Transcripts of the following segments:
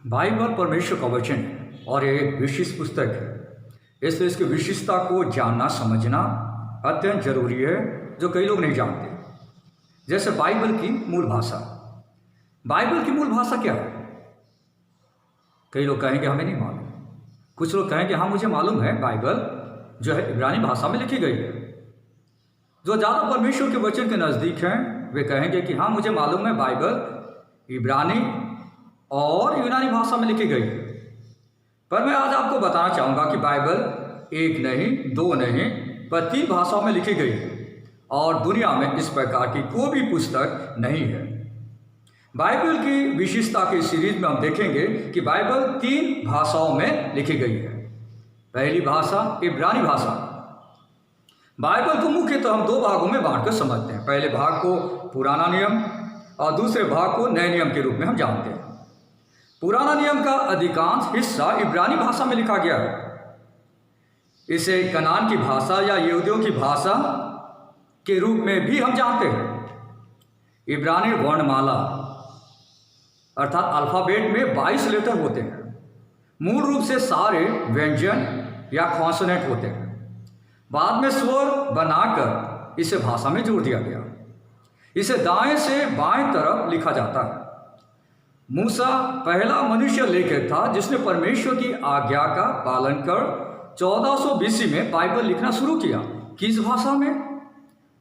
Bible परमेश्वर का वचन है और ये एक विशिष्ट पुस्तक है, इसलिए इसकी विशिष्टता को जानना समझना अत्यंत जरूरी है, जो कई लोग नहीं जानते। जैसे बाइबल की मूल भाषा। बाइबल की मूल भाषा क्या है? कई लोग कहेंगे हमें नहीं मालूम। कुछ लोग कहेंगे हाँ मुझे मालूम है, बाइबल जो है इब्रानी भाषा में लिखी गई है। जो ज़्यादा परमेश्वर के वचन के नज़दीक हैं वे कहेंगे कि हाँ मुझे मालूम है, बाइबल इब्रानी और यूनानी भाषा में लिखी गई है। पर मैं आज आपको बताना चाहूँगा कि बाइबल एक नहीं, दो नहीं, पर 3 भाषाओं में लिखी गई है और दुनिया में इस प्रकार की कोई भी पुस्तक नहीं है। बाइबल की विशेषता के सीरीज में हम देखेंगे कि बाइबल 3 भाषाओं में लिखी गई है। पहली भाषा इब्रानी भाषा। बाइबल को मुख्यतः हम 2 भागों में बांटकर समझते हैं। पहले भाग को पुराना नियम और दूसरे भाग को नए नियम के रूप में हम जानते हैं। पुराना नियम का अधिकांश हिस्सा इब्रानी भाषा में लिखा गया है। इसे कनान की भाषा या यहूदियों की भाषा के रूप में भी हम जानते हैं। इब्रानी वर्णमाला अर्थात अल्फाबेट में 22 लेटर होते हैं। मूल रूप से सारे व्यंजन या कॉन्सोनेंट होते हैं। बाद में स्वर बनाकर इसे भाषा में जोड़ दिया गया। इसे दाएं से बाएं तरफ लिखा जाता है। मूसा पहला मनुष्य लेखक था जिसने परमेश्वर की आज्ञा का पालन कर 1400 बीसी में बाइबल लिखना शुरू किया। किस भाषा में?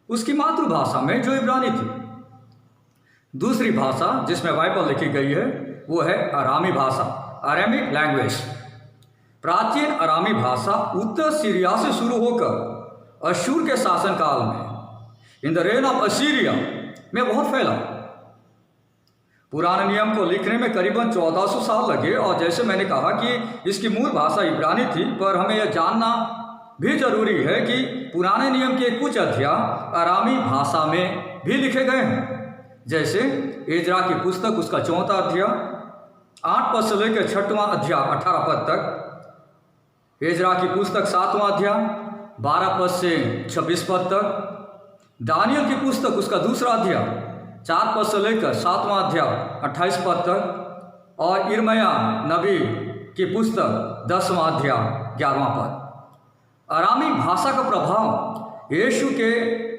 उसकी मातृभाषा में, जो इब्रानी थी। दूसरी भाषा जिसमें बाइबल लिखी गई है वो है अरामी भाषा, अरामिक लैंग्वेज। प्राचीन अरामी भाषा उत्तर सीरिया से शुरू होकर अशूर के शासनकाल में, in the rain of Assyria में बहुत फैला। पुराने नियम को लिखने में करीबन 1400 साल लगे और जैसे मैंने कहा कि इसकी मूल भाषा इब्रानी थी, पर हमें यह जानना भी जरूरी है कि पुराने नियम के कुछ अध्याय अरामी भाषा में भी लिखे गए हैं। जैसे एजरा की पुस्तक, उसका 4वां अध्याय 8 पद से लेकर 6वां अध्याय 18 पद तक। एजरा की पुस्तक 7वां अध्याय 12 पद से 26 पद तक। दानियल की पुस्तक, उसका 2रा अध्याय 4 पद से लेकर 7वां अध्याय 28 पद तक। और इर्मया नबी की पुस्तक 10वां अध्याय 11वां पद। अरामी भाषा का प्रभाव यीशु के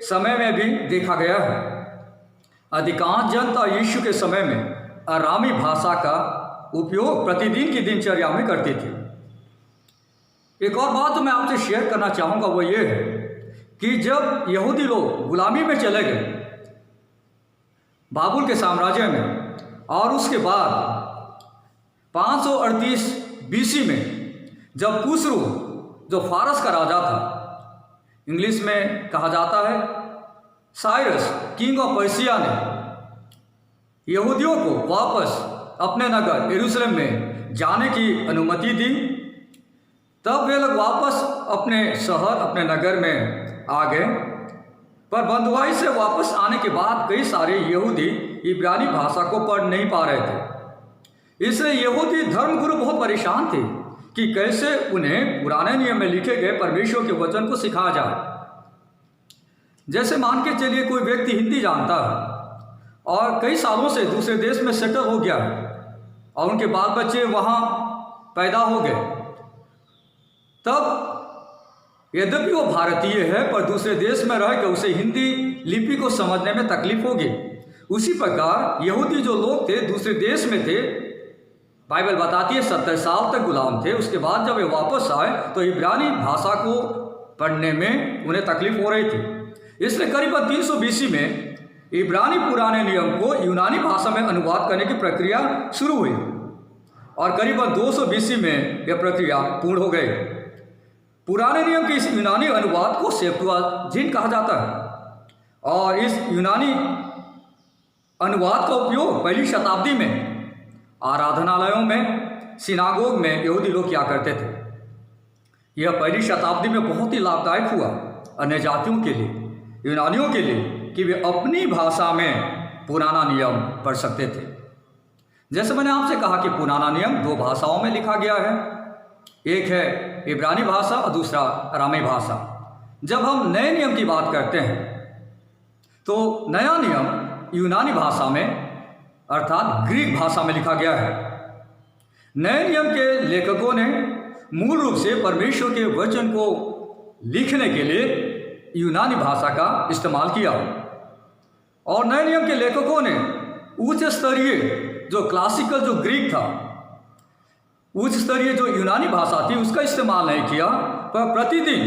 समय में भी देखा गया है। अधिकांश जनता यीशु के समय में अरामी भाषा का उपयोग प्रतिदिन की दिनचर्या में करती थी। एक और बात जो मैं आपसे शेयर करना चाहूँगा वो ये है कि जब यहूदी लोग गुलामी में चले गए बाबुल के साम्राज्य में, और उसके बाद 538 बीसी में जब कुसरू जो फारस का राजा था, इंग्लिश में कहा जाता है साइरस, किंग ऑफ पर्सिया ने यहूदियों को वापस अपने नगर यरूशलेम में जाने की अनुमति दी, तब वे लोग वापस अपने शहर, अपने नगर में आ गए। पर बंधुआई से वापस आने के बाद कई सारे यहूदी इब्रानी भाषा को पढ़ नहीं पा रहे थे। इसलिए यहूदी धर्मगुरु बहुत परेशान थे कि कैसे उन्हें पुराने नियम में लिखे गए परमेश्वर के वचन को सिखाया जाए। जैसे मान के चलिए कोई व्यक्ति हिंदी जानता है और कई सालों से दूसरे देश में सेटल हो गया है और उनके बाल बच्चे वहाँ पैदा हो गए, तब यद्यपि वो भारतीय है पर दूसरे देश में रह कर उसे हिंदी लिपि को समझने में तकलीफ होगी। उसी प्रकार यहूदी जो लोग थे दूसरे देश में थे, बाइबल बताती है 70 साल तक गुलाम थे। उसके बाद जब वे वापस आए तो इब्रानी भाषा को पढ़ने में उन्हें तकलीफ हो रही थी। इसलिए करीबन 300 बीसी में इब्रानी पुराने नियम को यूनानी भाषा में अनुवाद करने की प्रक्रिया शुरू हुई और करीबन 200 बीसी में यह प्रक्रिया पूर्ण हो गई। पुराने नियम के इस यूनानी अनुवाद को सेप्टुअजिंट कहा जाता है और इस यूनानी अनुवाद का उपयोग पहली शताब्दी में आराधनालयों में, सिनागोग में यहूदी लोग किया करते थे। यह पहली शताब्दी में बहुत ही लाभदायक हुआ अन्य जातियों के लिए, यूनानियों के लिए, कि वे अपनी भाषा में पुराना नियम पढ़ सकते थे। जैसे मैंने आपसे कहा कि पुराना नियम 2 भाषाओं में लिखा गया है, एक है इब्रानी भाषा और दूसरा अरामी भाषा। जब हम नए नियम की बात करते हैं तो नया नियम यूनानी भाषा में अर्थात ग्रीक भाषा में लिखा गया है। नए नियम के लेखकों ने मूल रूप से परमेश्वर के वचन को लिखने के लिए यूनानी भाषा का इस्तेमाल किया, और नए नियम के लेखकों ने उच्च स्तरीय जो क्लासिकल जो ग्रीक था, उच्च स्तरीय जो यूनानी भाषा थी उसका इस्तेमाल नहीं किया, पर प्रतिदिन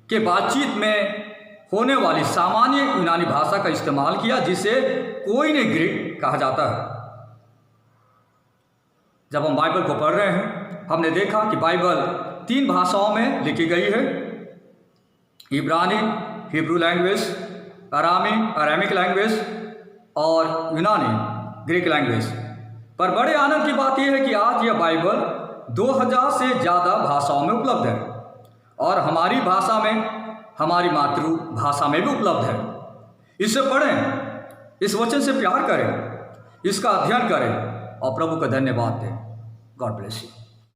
के बातचीत में होने वाली सामान्य यूनानी भाषा का इस्तेमाल किया, जिसे कोइने ग्रीक कहा जाता है। जब हम बाइबल को पढ़ रहे हैं, हमने देखा कि बाइबल 3 भाषाओं में लिखी गई है, इब्रानी हिब्रू लैंग्वेज, अरामिक लैंग्वेज और यूनानी ग्रीक लैंग्वेज। पर बड़े आनंद की बात यह है कि आज यह बाइबल 2000 से ज़्यादा भाषाओं में उपलब्ध है, और हमारी भाषा में, हमारी मातृभाषा में भी उपलब्ध है। इसे पढ़ें, इस वचन से प्यार करें, इसका अध्ययन करें और प्रभु का धन्यवाद दें। God bless you.